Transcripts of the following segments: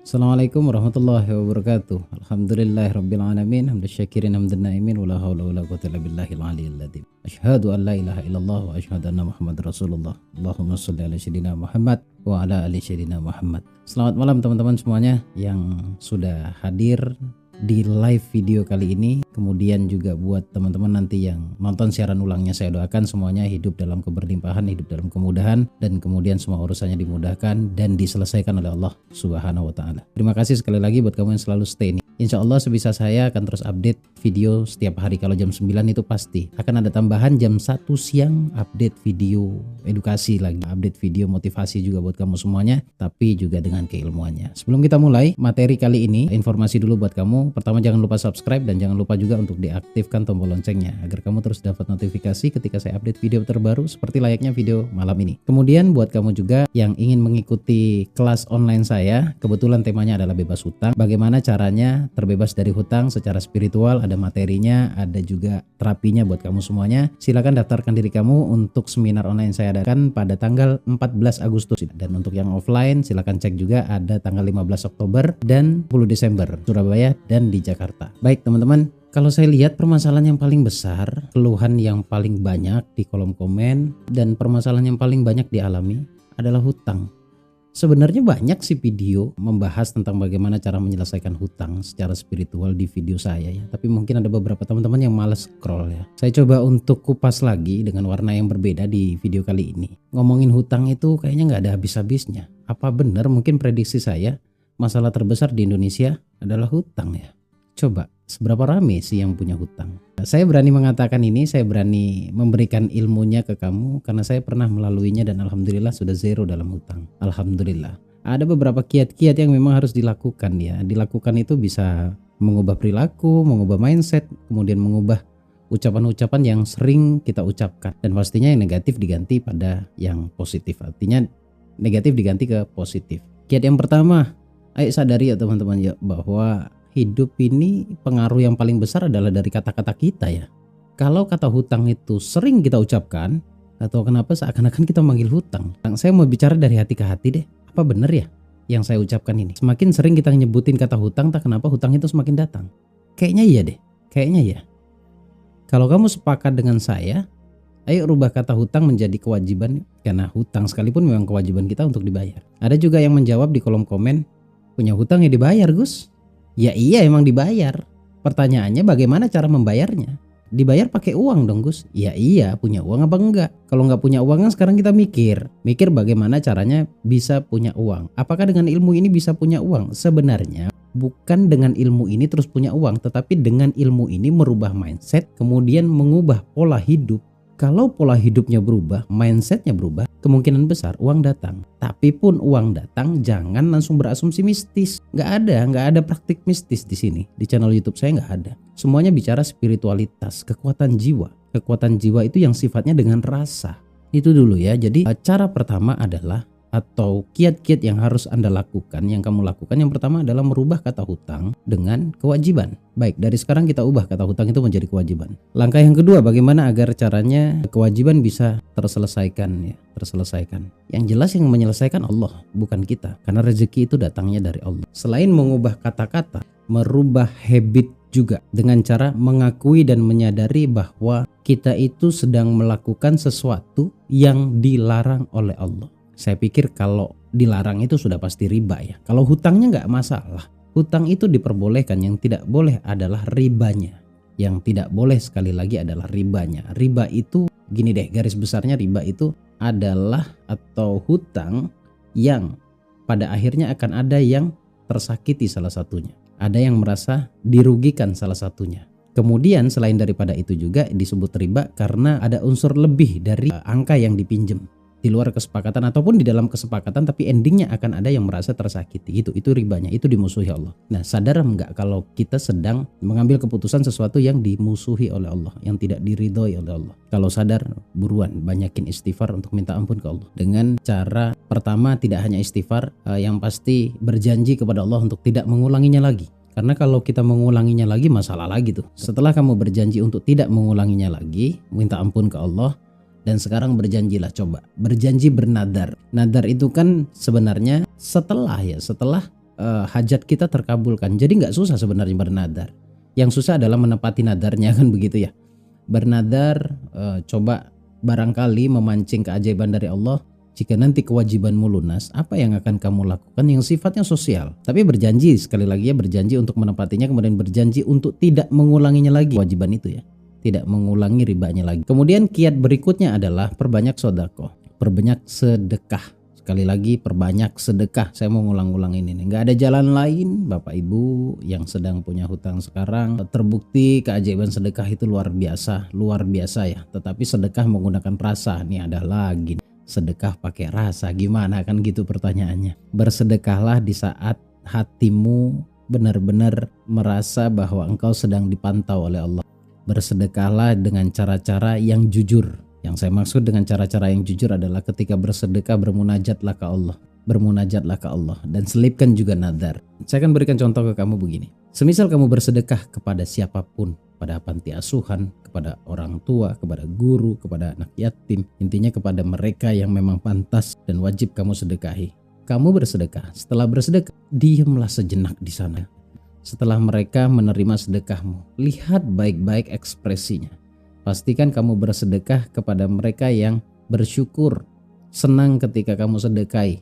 Assalamualaikum warahmatullahi wabarakatuh. Alhamdulillahirabbil alamin, hamdan syakirin hamdan naimin, wala haula wala quwwata illa billahil aliyyil azim. Asyhadu an la ilaha illallah wa asyhadu anna Muhammadar Rasulullah. Allahumma shalli ala sayyidina Muhammad wa ala ali sayyidina Muhammad. Selamat malam teman-teman semuanya yang sudah hadir di live video kali ini. Kemudian juga buat teman-teman nanti yang nonton siaran ulangnya, saya doakan semuanya hidup dalam keberlimpahan, hidup dalam kemudahan, dan kemudian semua urusannya dimudahkan dan diselesaikan oleh Allah Subhanahu wa taala. Terima kasih sekali lagi buat kamu yang selalu stay nih. Insya Allah sebisa saya akan terus update video setiap hari. Kalau jam 9 itu pasti akan ada tambahan jam 1 siang update video edukasi lagi, update video motivasi juga buat kamu semuanya, tapi juga dengan keilmuannya. Sebelum kita mulai materi kali ini, informasi dulu buat kamu. Pertama, jangan lupa subscribe dan jangan lupa juga untuk diaktifkan tombol loncengnya agar kamu terus dapat notifikasi ketika saya update video terbaru seperti layaknya video malam ini. Kemudian buat kamu juga yang ingin mengikuti kelas online saya, kebetulan temanya adalah bebas hutang. Bagaimana caranya terbebas dari hutang secara spiritual, ada materinya, ada juga terapinya buat kamu semuanya. Silakan daftarkan diri kamu untuk seminar online saya adakan pada tanggal 14 Agustus. Dan untuk yang offline silakan cek juga, ada tanggal 15 Oktober dan 10 Desember Surabaya dan di Jakarta. Baik teman-teman, kalau saya lihat permasalahan yang paling besar, keluhan yang paling banyak di kolom komen, dan permasalahan yang paling banyak dialami adalah hutang. Sebenarnya banyak sih video membahas tentang bagaimana cara menyelesaikan hutang secara spiritual di video saya ya. Tapi mungkin ada beberapa teman-teman yang malas scroll ya. Saya coba untuk kupas lagi dengan warna yang berbeda di video kali ini. Ngomongin hutang itu kayaknya nggak ada habis-habisnya. Apa benar mungkin prediksi saya masalah terbesar di Indonesia adalah hutang ya? Coba, seberapa rame sih yang punya hutang? Saya berani mengatakan ini, saya berani memberikan ilmunya ke kamu karena saya pernah melaluinya dan alhamdulillah sudah zero dalam hutang. Alhamdulillah. Ada beberapa kiat-kiat yang memang harus dilakukan ya. Dilakukan itu bisa mengubah perilaku, mengubah mindset, kemudian mengubah ucapan-ucapan yang sering kita ucapkan. Dan pastinya yang negatif diganti pada yang positif. Artinya negatif diganti ke positif. Kiat yang pertama, ayo sadari ya teman-teman ya, bahwa hidup ini pengaruh yang paling besar adalah dari kata-kata kita ya. Kalau kata hutang itu sering kita ucapkan, atau kenapa seakan-akan kita manggil hutang. Saya mau bicara dari hati ke hati deh. Apa benar ya yang saya ucapkan ini? Semakin sering kita nyebutin kata hutang, tak kenapa hutang itu semakin datang. Kayaknya iya deh, kayaknya ya. Kalau kamu sepakat dengan saya, ayo rubah kata hutang menjadi kewajiban. Karena hutang sekalipun memang kewajiban kita untuk dibayar. Ada juga yang menjawab di kolom komen, punya hutang ya dibayar Gus. Ya iya emang dibayar. Pertanyaannya bagaimana cara membayarnya? Dibayar pakai uang dong Gus. Ya iya, punya uang apa enggak? Kalau nggak punya uang kan sekarang kita mikir bagaimana caranya bisa punya uang. Apakah dengan ilmu ini bisa punya uang? Sebenarnya bukan dengan ilmu ini terus punya uang, tetapi dengan ilmu ini merubah mindset, kemudian mengubah pola hidup. Kalau pola hidupnya berubah, mindsetnya berubah, kemungkinan besar uang datang. Tapi pun uang datang, jangan langsung berasumsi mistis. Nggak ada praktik mistis di sini. Di channel YouTube saya nggak ada. Semuanya bicara spiritualitas, kekuatan jiwa. Kekuatan jiwa itu yang sifatnya dengan rasa. Itu dulu ya. Jadi cara pertama adalah, atau kiat-kiat yang harus Anda lakukan, yang kamu lakukan, yang pertama adalah merubah kata hutang dengan kewajiban. Baik, dari sekarang kita ubah kata hutang itu menjadi kewajiban. Langkah yang kedua, bagaimana agar caranya kewajiban bisa terselesaikan ya, terselesaikan. Yang jelas yang menyelesaikan Allah, bukan kita. Karena rezeki itu datangnya dari Allah. Selain mengubah kata-kata, merubah habit juga dengan cara mengakui dan menyadari bahwa kita itu sedang melakukan sesuatu yang dilarang oleh Allah. Saya pikir kalau dilarang itu sudah pasti riba ya. Kalau hutangnya nggak masalah. Hutang itu diperbolehkan, yang tidak boleh adalah ribanya. Yang tidak boleh sekali lagi adalah ribanya. Riba itu gini deh, garis besarnya riba itu adalah atau hutang yang pada akhirnya akan ada yang tersakiti salah satunya. Ada yang merasa dirugikan salah satunya. Kemudian selain daripada itu juga disebut riba karena ada unsur lebih dari angka yang dipinjam. Di luar kesepakatan ataupun di dalam kesepakatan, tapi endingnya akan ada yang merasa tersakiti. Itu ribanya, itu dimusuhi Allah. Nah, sadar enggak kalau kita sedang mengambil keputusan sesuatu yang dimusuhi oleh Allah, yang tidak diridhoi oleh Allah? Kalau sadar, buruan banyakin istighfar untuk minta ampun ke Allah. Dengan cara pertama, tidak hanya istighfar, yang pasti berjanji kepada Allah untuk tidak mengulanginya lagi. Karena kalau kita mengulanginya lagi, masalah lagi tuh. Setelah kamu berjanji untuk tidak mengulanginya lagi, minta ampun ke Allah. Dan sekarang berjanjilah, coba berjanji bernadar. Nadar itu kan sebenarnya setelah hajat kita terkabulkan. Jadi nggak susah sebenarnya bernadar. Yang susah adalah menepati nadarnya, kan begitu ya. Bernadar coba barangkali memancing keajaiban dari Allah. Jika nanti kewajibanmu lunas, apa yang akan kamu lakukan yang sifatnya sosial? Tapi berjanji, sekali lagi ya, berjanji untuk menepatinya, kemudian berjanji untuk tidak mengulanginya lagi kewajiban itu ya. Tidak mengulangi ribanya lagi. Kemudian kiat berikutnya adalah perbanyak sedekah, perbanyak sedekah. Sekali lagi, perbanyak sedekah. Saya mau ngulang-ulang ini nih. Nggak ada jalan lain, Bapak Ibu yang sedang punya hutang sekarang. Terbukti keajaiban sedekah itu luar biasa ya. Tetapi sedekah menggunakan rasa, nih ada lagi. Sedekah pakai rasa gimana, kan gitu pertanyaannya. Bersedekahlah di saat hatimu benar-benar merasa bahwa engkau sedang dipantau oleh Allah. Bersedekahlah dengan cara-cara yang jujur. Yang saya maksud dengan cara-cara yang jujur adalah ketika bersedekah bermunajatlah ke Allah. Bermunajatlah ke Allah dan selipkan juga nadar. Saya akan berikan contoh ke kamu begini. Semisal kamu bersedekah kepada siapapun, pada panti asuhan, kepada orang tua, kepada guru, kepada anak yatim, intinya kepada mereka yang memang pantas dan wajib kamu sedekahi. Kamu bersedekah, setelah bersedekah, diamlah sejenak di sana. Setelah mereka menerima sedekahmu, lihat baik-baik ekspresinya. Pastikan kamu bersedekah kepada mereka yang bersyukur, senang ketika kamu sedekahi.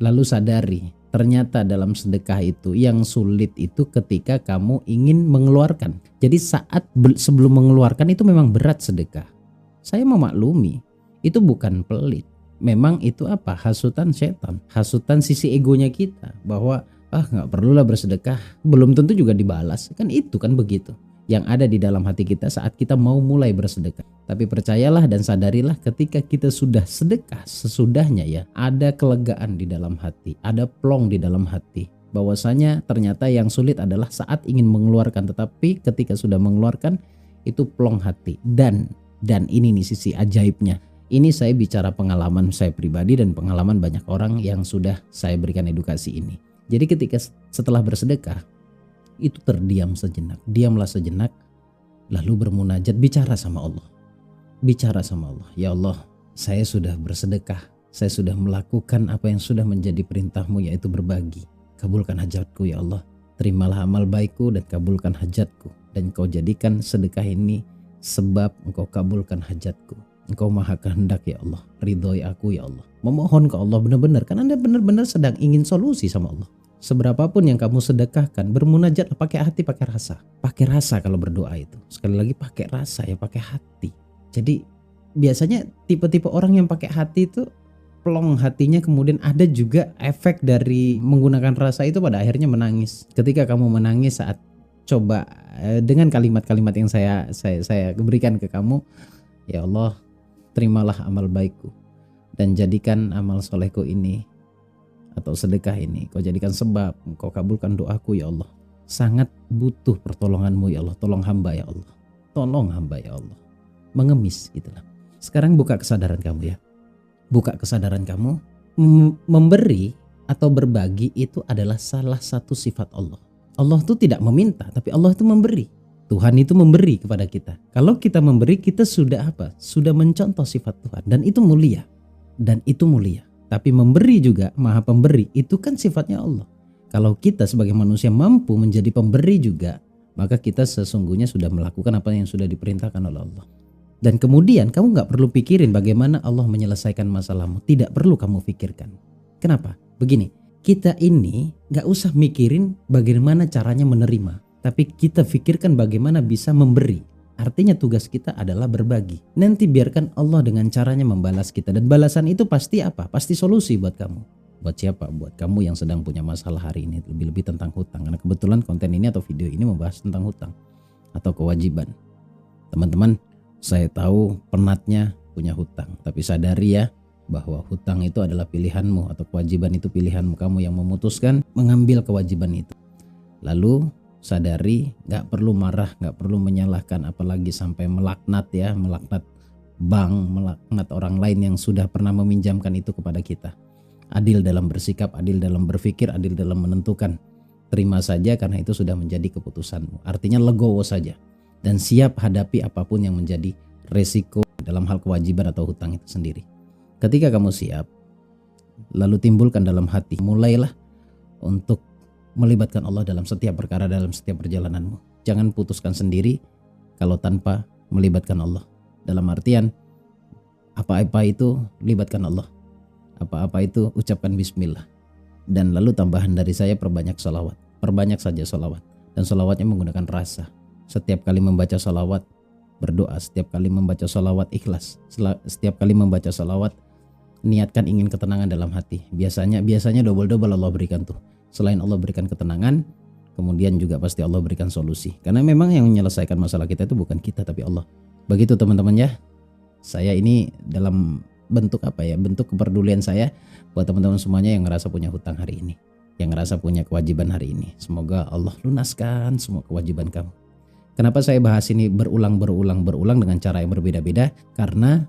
Lalu sadari, ternyata dalam sedekah itu yang sulit itu ketika kamu ingin mengeluarkan. Jadi saat sebelum mengeluarkan itu memang berat sedekah. Saya memaklumi, itu bukan pelit. Memang itu apa? Hasutan setan, hasutan sisi egonya kita bahwa nggak perlulah bersedekah, belum tentu juga dibalas. Kan itu kan begitu yang ada di dalam hati kita saat kita mau mulai bersedekah. Tapi percayalah dan sadarilah ketika kita sudah sedekah, sesudahnya ya, ada kelegaan di dalam hati, ada plong di dalam hati. Bahwasanya ternyata yang sulit adalah saat ingin mengeluarkan, tetapi ketika sudah mengeluarkan itu plong hati. Dan ini nih sisi ajaibnya. Ini saya bicara pengalaman saya pribadi dan pengalaman banyak orang yang sudah saya berikan edukasi ini. Jadi ketika setelah bersedekah, itu terdiam sejenak, diamlah sejenak, lalu bermunajat, bicara sama Allah. Bicara sama Allah, ya Allah, saya sudah bersedekah, saya sudah melakukan apa yang sudah menjadi perintahmu, yaitu berbagi. Kabulkan hajatku ya Allah, terimalah amal baikku dan kabulkan hajatku. Dan Engkau jadikan sedekah ini sebab Engkau kabulkan hajatku. Engkau maha kehendak ya Allah, ridhoi aku ya Allah. Memohon ke Allah benar-benar, kan Anda benar-benar sedang ingin solusi sama Allah. Seberapapun yang kamu sedekahkan, bermunajatlah pakai hati, pakai rasa. Pakai rasa kalau berdoa itu. Sekali lagi pakai rasa ya, pakai hati. Jadi biasanya tipe-tipe orang yang pakai hati itu plong hatinya, kemudian ada juga efek dari menggunakan rasa itu pada akhirnya menangis. Ketika kamu menangis saat coba dengan kalimat-kalimat yang saya berikan ke kamu, ya Allah, terimalah amal baikku dan jadikan amal solehku ini atau sedekah ini Kau jadikan sebab Kau kabulkan doaku ya Allah. Sangat butuh pertolonganmu ya Allah. Tolong hamba ya Allah. Tolong hamba ya Allah. Mengemis gitulah. Sekarang buka kesadaran kamu ya. Buka kesadaran kamu. Memberi atau berbagi itu adalah salah satu sifat Allah. Allah itu tidak meminta, tapi Allah itu memberi. Tuhan itu memberi kepada kita. Kalau kita memberi, kita sudah apa? Sudah mencontoh sifat Tuhan, dan itu mulia. Dan itu mulia. Tapi memberi juga, maha pemberi, itu kan sifatnya Allah. Kalau kita sebagai manusia mampu menjadi pemberi juga, maka kita sesungguhnya sudah melakukan apa yang sudah diperintahkan oleh Allah. Dan kemudian kamu gak perlu pikirin bagaimana Allah menyelesaikan masalahmu. Tidak perlu kamu pikirkan. Kenapa? Begini, kita ini gak usah mikirin bagaimana caranya menerima, tapi kita pikirkan bagaimana bisa memberi. Artinya tugas kita adalah berbagi. Nanti biarkan Allah dengan caranya membalas kita. Dan balasan itu pasti apa? Pasti solusi buat kamu. Buat siapa? Buat kamu yang sedang punya masalah hari ini. Lebih-lebih tentang hutang. Karena kebetulan konten ini atau video ini membahas tentang hutang atau kewajiban. Teman-teman, saya tahu penatnya punya hutang. Tapi sadari ya, bahwa hutang itu adalah pilihanmu. Atau kewajiban itu pilihanmu. Kamu yang memutuskan mengambil kewajiban itu. Lalu sadari, gak perlu marah, gak perlu menyalahkan, apalagi sampai melaknat ya, melaknat bank, melaknat orang lain yang sudah pernah meminjamkan itu kepada kita. Adil dalam bersikap, adil dalam berpikir, adil dalam menentukan. Terima saja karena itu sudah menjadi keputusanmu. Artinya legowo saja dan siap hadapi apapun yang menjadi resiko dalam hal kewajiban atau hutang itu sendiri. Ketika kamu siap, lalu timbulkan dalam hati, mulailah untuk melibatkan Allah dalam setiap perkara, dalam setiap perjalananmu. Jangan putuskan sendiri kalau tanpa melibatkan Allah. Dalam artian apa-apa itu libatkan Allah. Apa-apa itu ucapkan bismillah. Dan lalu tambahan dari saya, perbanyak salawat. Perbanyak saja salawat. Dan salawatnya menggunakan rasa. Setiap kali membaca salawat berdoa, setiap kali membaca salawat ikhlas, setiap kali membaca salawat niatkan ingin ketenangan dalam hati. Biasanya double-double Allah berikan tuh. Selain Allah berikan ketenangan, kemudian juga pasti Allah berikan solusi. Karena memang yang menyelesaikan masalah kita itu bukan kita tapi Allah. Begitu teman-teman ya. Saya ini dalam bentuk bentuk kepedulian saya buat teman-teman semuanya yang ngerasa punya hutang hari ini, yang ngerasa punya kewajiban hari ini. Semoga Allah lunaskan semua kewajiban kamu. Kenapa saya bahas ini berulang dengan cara yang berbeda-beda? Karena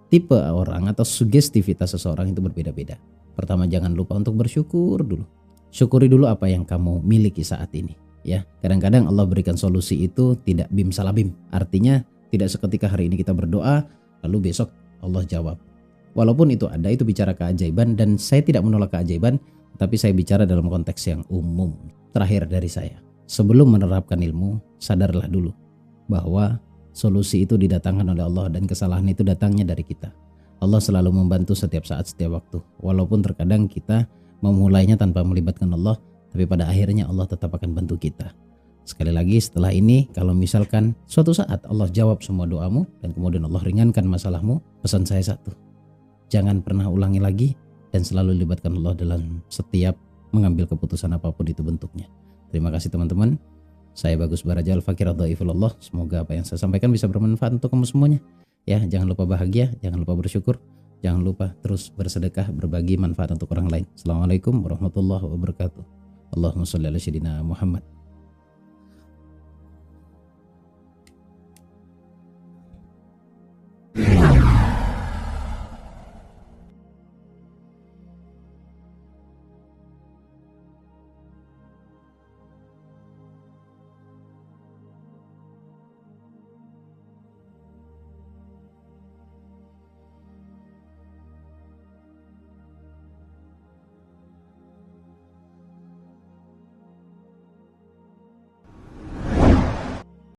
tipe orang atau sugestivitas seseorang itu berbeda-beda. Pertama, jangan lupa untuk bersyukur dulu. Syukuri dulu apa yang kamu miliki saat ini. Ya, kadang-kadang Allah berikan solusi itu tidak bim salabim. Artinya tidak seketika hari ini kita berdoa lalu besok Allah jawab. Walaupun itu ada, itu bicara keajaiban dan saya tidak menolak keajaiban, tapi saya bicara dalam konteks yang umum. Terakhir dari saya, sebelum menerapkan ilmu, sadarlah dulu bahwa solusi itu didatangkan oleh Allah dan kesalahan itu datangnya dari kita. Allah selalu membantu setiap saat, setiap waktu. Walaupun terkadang kita memulainya tanpa melibatkan Allah, tapi pada akhirnya Allah tetap akan bantu kita. Sekali lagi, setelah ini kalau misalkan suatu saat Allah jawab semua doamu dan kemudian Allah ringankan masalahmu, pesan saya satu, jangan pernah ulangi lagi dan selalu libatkan Allah dalam setiap mengambil keputusan apapun itu bentuknya. Terima kasih teman-teman. Saya Bagus Baraja, Al-Fakir Ad-Dhaifullah. Semoga apa yang saya sampaikan bisa bermanfaat untuk kamu semuanya. Ya, jangan lupa bahagia, jangan lupa bersyukur, jangan lupa terus bersedekah, berbagi manfaat untuk orang lain. Assalamualaikum warahmatullahi wabarakatuh. Allahumma sholli ala sayyidina Muhammad.